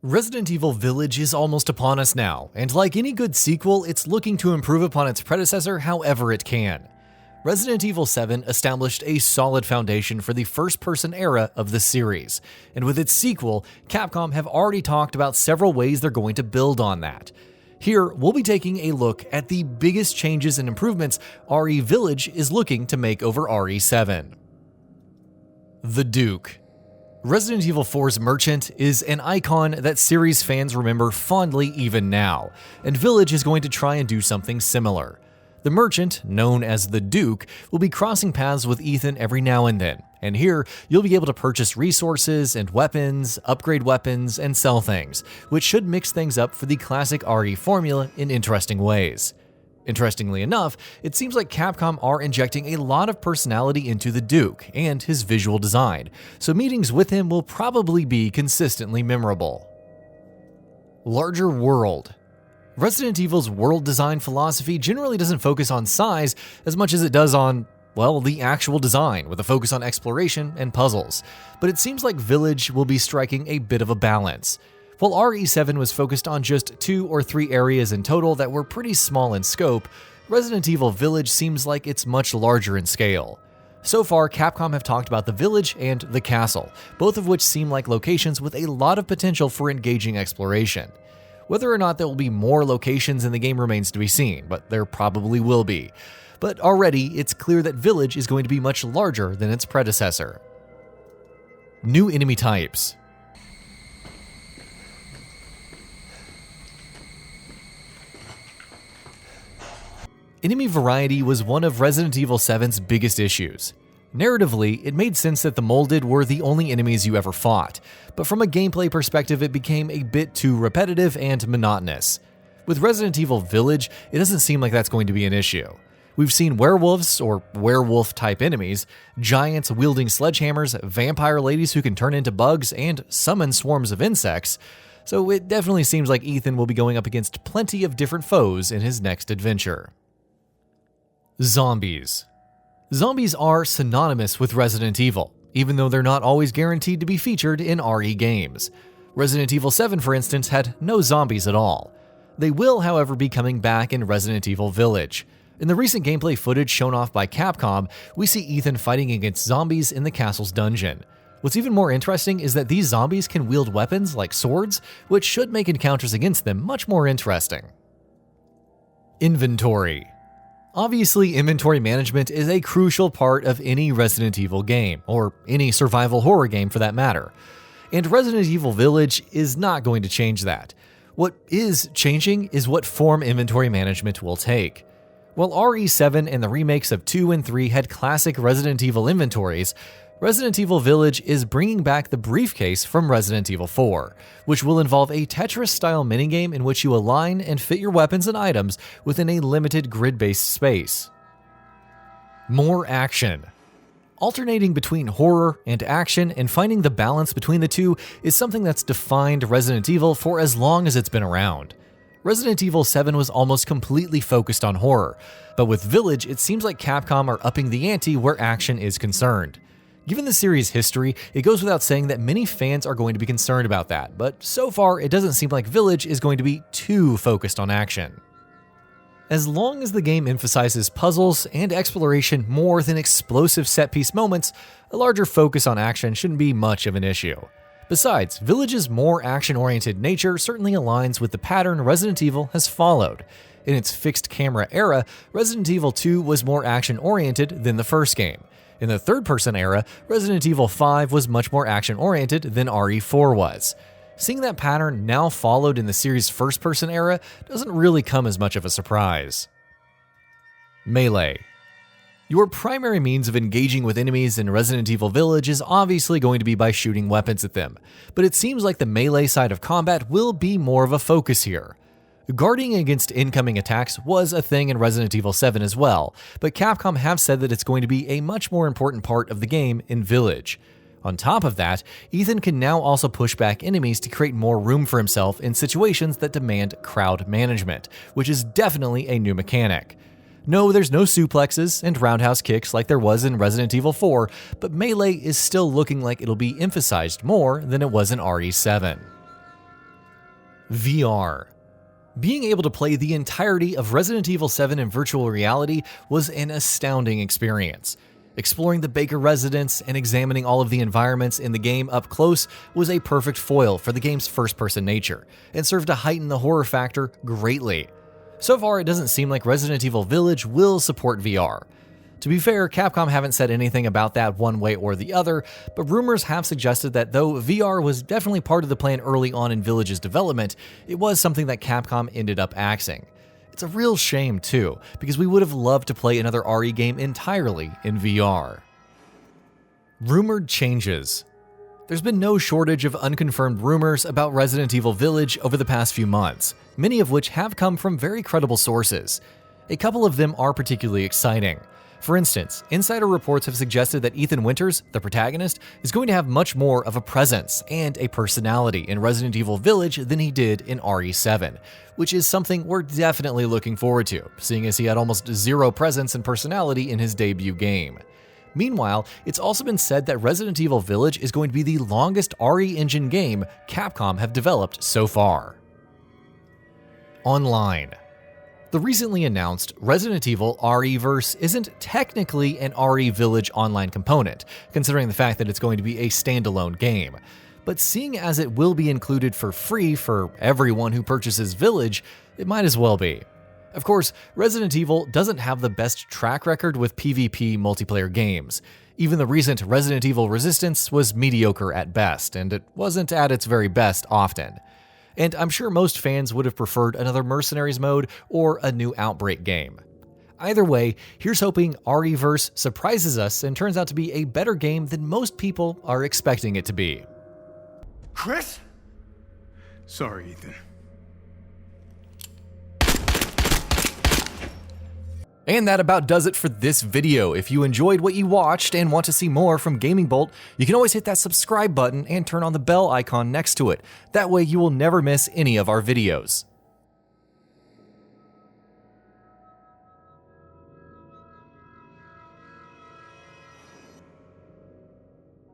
Resident Evil Village is almost upon us now, and like any good sequel, it's looking to improve upon its predecessor however it can. Resident Evil 7 established a solid foundation for the first-person era of the series, and with its sequel, Capcom have already talked about several ways they're going to build on that. Here, we'll be taking a look at the biggest changes and improvements RE Village is looking to make over RE7. The Duke. Resident Evil 4's Merchant is an icon that series fans remember fondly even now, and Village is going to try and do something similar. The Merchant, known as the Duke, will be crossing paths with Ethan every now and then, and here you'll be able to purchase resources and weapons, upgrade weapons, and sell things, which should mix things up for the classic RE formula in interesting ways. Interestingly enough, it seems like Capcom are injecting a lot of personality into the Duke and his visual design, so meetings with him will probably be consistently memorable. Larger world. Resident Evil's world design philosophy generally doesn't focus on size as much as it does on, well, the actual design, with a focus on exploration and puzzles, but it seems like Village will be striking a bit of a balance. While RE7 was focused on just 2 or 3 areas in total that were pretty small in scope, Resident Evil Village seems like it's much larger in scale. So far, Capcom have talked about the village and the castle, both of which seem like locations with a lot of potential for engaging exploration. Whether or not there will be more locations in the game remains to be seen, but there probably will be. But already, it's clear that Village is going to be much larger than its predecessor. New enemy types. Enemy variety was one of Resident Evil 7's biggest issues. Narratively, it made sense that the molded were the only enemies you ever fought, but from a gameplay perspective it became a bit too repetitive and monotonous. With Resident Evil Village, it doesn't seem like that's going to be an issue. We've seen werewolves, or werewolf-type enemies, giants wielding sledgehammers, vampire ladies who can turn into bugs, and summon swarms of insects, so it definitely seems like Ethan will be going up against plenty of different foes in his next adventure. Zombies. Zombies are synonymous with Resident Evil, even though they're not always guaranteed to be featured in RE games. Resident Evil 7, for instance, had no zombies at all. They will, however, be coming back in Resident Evil Village. In the recent gameplay footage shown off by Capcom, we see Ethan fighting against zombies in the castle's dungeon. What's even more interesting is that these zombies can wield weapons like swords, which should make encounters against them much more interesting. Inventory. Obviously, inventory management is a crucial part of any Resident Evil game, or any survival horror game for that matter. And Resident Evil Village is not going to change that. What is changing is what form inventory management will take. While RE7 and the remakes of 2 and 3 had classic Resident Evil inventories, Resident Evil Village is bringing back the briefcase from Resident Evil 4, which will involve a Tetris-style minigame in which you align and fit your weapons and items within a limited grid-based space. More action. Alternating between horror and action and finding the balance between the two is something that's defined Resident Evil for as long as it's been around. Resident Evil 7 was almost completely focused on horror, but with Village it seems like Capcom are upping the ante where action is concerned. Given the series' history, it goes without saying that many fans are going to be concerned about that, but so far it doesn't seem like Village is going to be too focused on action. As long as the game emphasizes puzzles and exploration more than explosive set-piece moments, a larger focus on action shouldn't be much of an issue. Besides, Village's more action-oriented nature certainly aligns with the pattern Resident Evil has followed. In its fixed camera era, Resident Evil 2 was more action-oriented than the first game. In the third-person era, Resident Evil 5 was much more action-oriented than RE4 was. Seeing that pattern now followed in the series' first-person era doesn't really come as much of a surprise. Melee. Your primary means of engaging with enemies in Resident Evil Village is obviously going to be by shooting weapons at them, but it seems like the melee side of combat will be more of a focus here. Guarding against incoming attacks was a thing in Resident Evil 7 as well, but Capcom have said that it's going to be a much more important part of the game in Village. On top of that, Ethan can now also push back enemies to create more room for himself in situations that demand crowd management, which is definitely a new mechanic. No, there's no suplexes and roundhouse kicks like there was in Resident Evil 4, but melee is still looking like it'll be emphasized more than it was in RE7. VR. Being able to play the entirety of Resident Evil 7 in virtual reality was an astounding experience. Exploring the Baker residence and examining all of the environments in the game up close was a perfect foil for the game's first-person nature, and served to heighten the horror factor greatly. So far, it doesn't seem like Resident Evil Village will support VR. To be fair, Capcom haven't said anything about that one way or the other, but rumors have suggested that though VR was definitely part of the plan early on in Village's development, it was something that Capcom ended up axing. It's a real shame too, because we would have loved to play another RE game entirely in VR. Rumored changes. There's been no shortage of unconfirmed rumors about Resident Evil Village over the past few months, many of which have come from very credible sources. A couple of them are particularly exciting. For instance, insider reports have suggested that Ethan Winters, the protagonist, is going to have much more of a presence and a personality in Resident Evil Village than he did in RE7, which is something we're definitely looking forward to, seeing as he had almost zero presence and personality in his debut game. Meanwhile, it's also been said that Resident Evil Village is going to be the longest RE engine game Capcom have developed so far. Online. The recently announced Resident Evil RE-verse isn't technically an RE Village online component, considering the fact that it's going to be a standalone game. But seeing as it will be included for free for everyone who purchases Village, it might as well be. Of course, Resident Evil doesn't have the best track record with PvP multiplayer games. Even the recent Resident Evil Resistance was mediocre at best, and it wasn't at its very best often. And I'm sure most fans would have preferred another Mercenaries mode or a new Outbreak game. Either way, here's hoping RE-verse surprises us and turns out to be a better game than most people are expecting it to be. Chris? Sorry, Ethan. And that about does it for this video. If you enjoyed what you watched and want to see more from Gaming Bolt, you can always hit that subscribe button and turn on the bell icon next to it. That way you will never miss any of our videos.